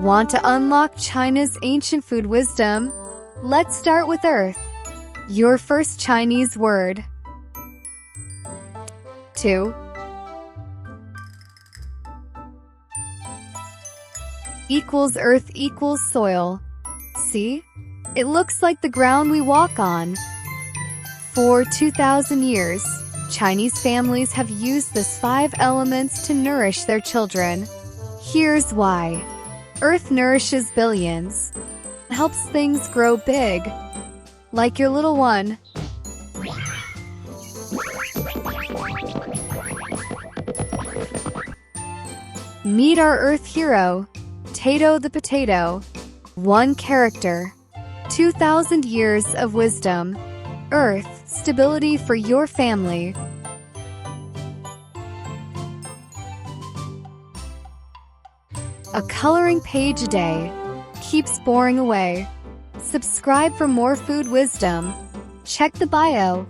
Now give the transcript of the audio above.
Want to unlock China's ancient food wisdom? Let's start with Earth. Your first Chinese word. 2 equals earth equals soil. See? It looks like the ground we walk on. For 2,000 years, Chinese families have used these 5 elements to nourish their children. Here's why. Earth nourishes billions. It helps things grow big. Like your little one. Meet our Earth hero, Tato the potato. 1 character. 2,000 years of wisdom. Earth, stability for your family. A coloring page a day. Keeps boring away. Subscribe for more food wisdom. Check the bio.